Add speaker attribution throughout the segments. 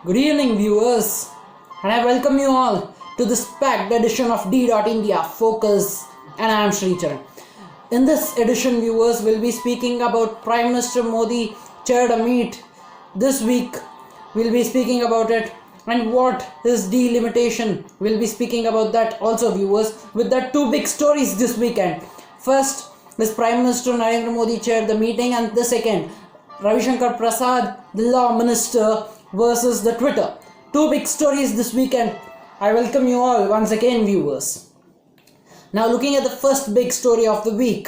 Speaker 1: Good evening, viewers, and I welcome you all to this packed edition of D.India Focus, and I am Sricharan. In this edition, viewers will be speaking about Prime Minister Modi chaired a meet this week. We'll be speaking about it and what is delimitation. We'll be speaking about that also, viewers, with the two big stories this weekend. First, this Prime Minister Narendra Modi chaired the meeting, and the second, Ravi Shankar Prasad, the Law Minister, versus the Twitter. Two big stories this weekend. I welcome you all once again, viewers. Now, looking at the first big story of the week,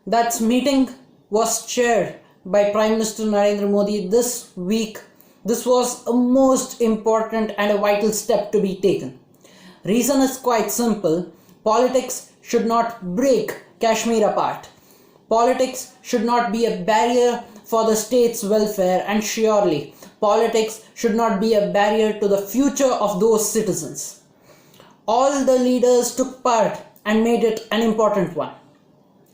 Speaker 1: that meeting was chaired by Prime Minister Narendra Modi this week. This was a most important and a vital step to be taken. Reason is quite simple. Politics should not break Kashmir apart. Politics should not be a barrier for the state's welfare, and surely politics should not be a barrier to the future of those citizens. All the leaders took part and made it an important one.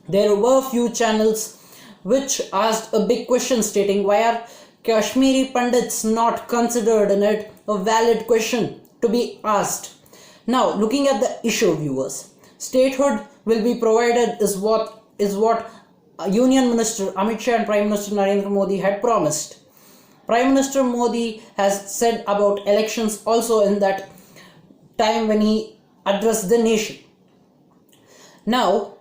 Speaker 1: There were few channels which asked a big question stating, why are Kashmiri Pandits not considered in it? A valid question to be asked. Now, looking at the issue, viewers, statehood will be provided is what Union Minister Amit Shah and Prime Minister Narendra Modi had promised. Prime Minister Modi has said about elections also in that time when he addressed the nation. Now,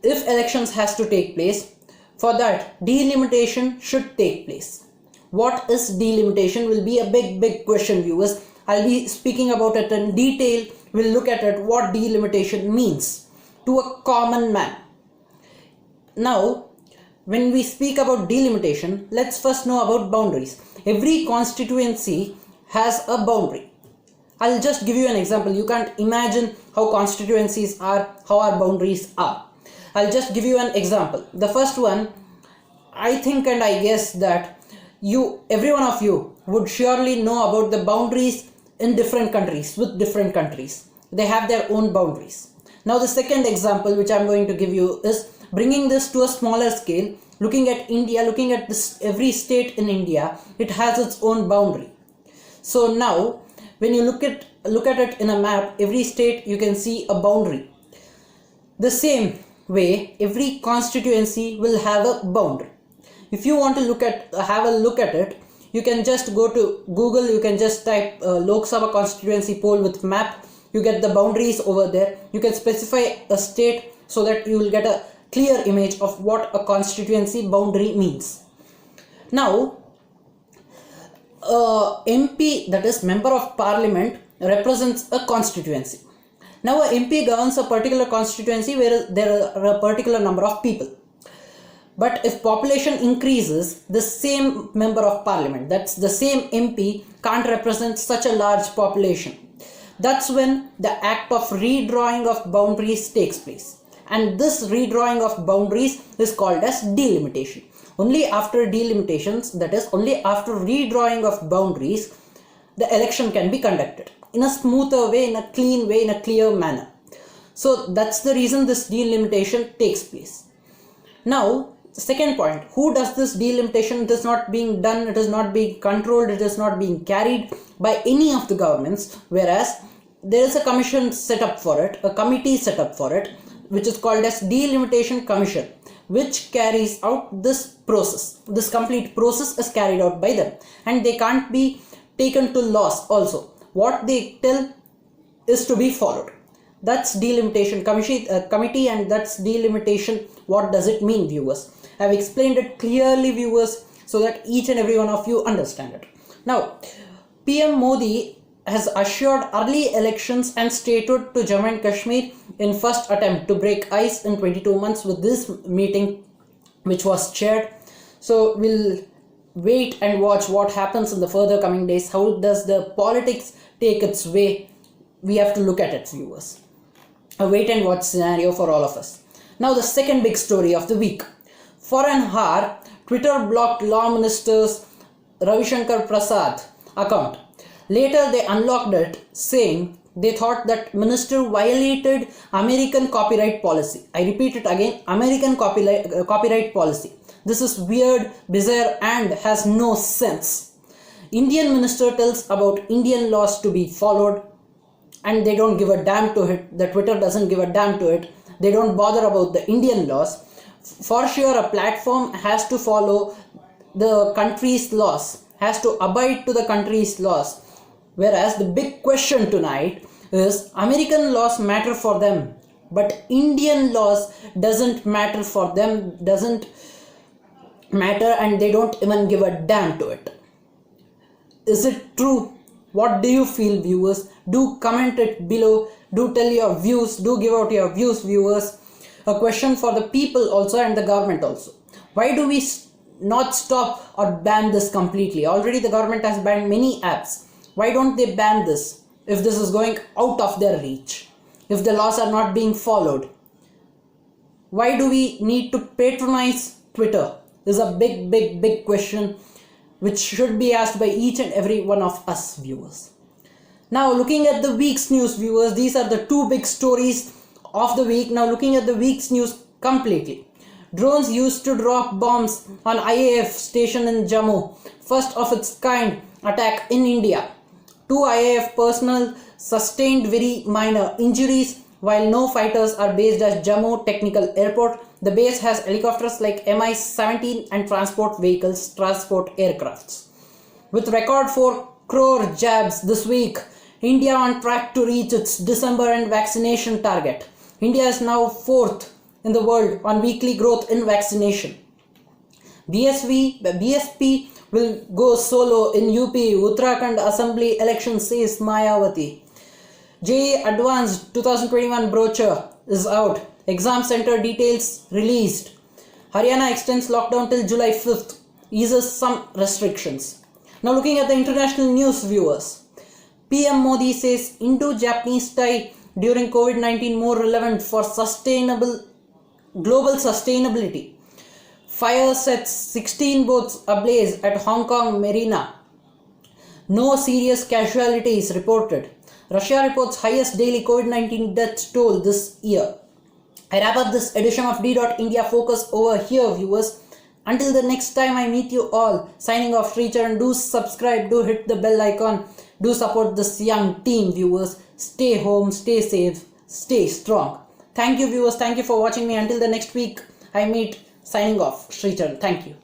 Speaker 1: if elections has to take place, for that delimitation should take place. What is delimitation will be a big question, viewers. I'll be speaking about it in detail. We'll look at it what delimitation means to a common man. Now, when we speak about delimitation, let's first know about boundaries. Every constituency has a boundary. I'll just give you an example. You can't imagine how constituencies are, how our boundaries are. I'll just give you an example. The first one, I think and I guess that every one of you would surely know about the boundaries in different countries, with different countries. They have their own boundaries. Now, the second example which I'm going to give you is bringing this to a smaller scale. Looking at India, looking at this, every state in India, it has its own boundary. So now, when you look at it in a map, every state you can see a boundary. The same way, every constituency will have a boundary. If you want to have a look at it, you can just go to Google. You can just type Lok Sabha constituency poll with map. You get the boundaries over there. You can specify a state so that you will get a clear image of what a constituency boundary means. Now, MP, that is Member of Parliament, represents a constituency. Now, a MP governs a particular constituency where there are a particular number of people. But if population increases, the same Member of Parliament, that's the same MP, can't represent such a large population. That's when the act of redrawing of boundaries takes place. And this redrawing of boundaries is called as delimitation. Only after delimitations, that is, only after redrawing of boundaries, the election can be conducted in a smoother way, in a clean way, in a clear manner. So that's the reason this delimitation takes place. Now, second point, who does this delimitation? It is not being done, it is not being controlled, it is not being carried by any of the governments, whereas there is a commission set up for it, a committee set up for it, which is called as Delimitation Commission, which carries out this process. This complete process is carried out by them, and they can't be taken to loss also. What they tell is to be followed. That's Delimitation Committee, and that's delimitation. What does it mean, viewers? I've explained it clearly, viewers, so that each and every one of you understand it. Now, PM Modi has assured early elections and statehood to Jammu and Kashmir in first attempt to break ice in 22 months with this meeting which was chaired. So we'll wait and watch what happens in the further coming days. How does the politics take its way? We have to look at it, viewers. A wait and watch scenario for all of us. Now, the second big story of the week. For an hour, Twitter blocked Law Minister's Ravi Shankar Prasad account. Later, they unlocked it, saying they thought that minister violated American copyright policy. I repeat it again, American copyright policy. This is weird, bizarre, and has no sense. Indian minister tells about Indian laws to be followed, and they don't give a damn to it. The Twitter doesn't give a damn to it. They don't bother about the Indian laws. For sure, a platform has to follow the country's laws, has to abide to the country's laws. Whereas the big question tonight is, American laws matter for them, but Indian laws doesn't matter for them, doesn't matter, and they don't even give a damn to it. Is it true? What do you feel, viewers? Do comment it below. Do tell your views. Do give out your views, viewers. A question for the people also and the government also. Why do we not stop or ban this completely? Already the government has banned many apps. Why don't they ban this if this is going out of their reach? If the laws are not being followed? Why do we need to patronize Twitter? This is a big question which should be asked by each and every one of us, viewers. Now, looking at the week's news, viewers, these are the two big stories of the week. Now, looking at the week's news completely. Drones used to drop bombs on IAF station in Jammu. First of its kind attack in India. 2 IAF personnel sustained very minor injuries, while no fighters are based at Jammu Technical Airport. The base has helicopters like Mi-17 and transport vehicles, transport aircrafts. With record 4 crore jabs this week, India on track to reach its December end vaccination target. India is now 4th in the world on weekly growth in vaccination. BSP will go solo in UP Uttarakhand Assembly election, says Mayawati. JEE Advanced 2021 brochure is out. Exam center details released. Haryana extends lockdown till July 5th. Eases some restrictions. Now looking at the international news, viewers. PM Modi says Indo-Japanese tie during COVID-19 more relevant for global sustainability. Fire sets 16 boats ablaze at Hong Kong Marina. No serious casualties reported. Russia reports highest daily COVID-19 death toll this year. I wrap up this edition of D.India Focus over here, viewers. Until the next time I meet you all, signing off, Sricharan. Do subscribe, do hit the bell icon, do support this young team, viewers. Stay home, stay safe, stay strong. Thank you, viewers. Thank you for watching me. Until the next week I meet, signing off, Sricharan. Thank you.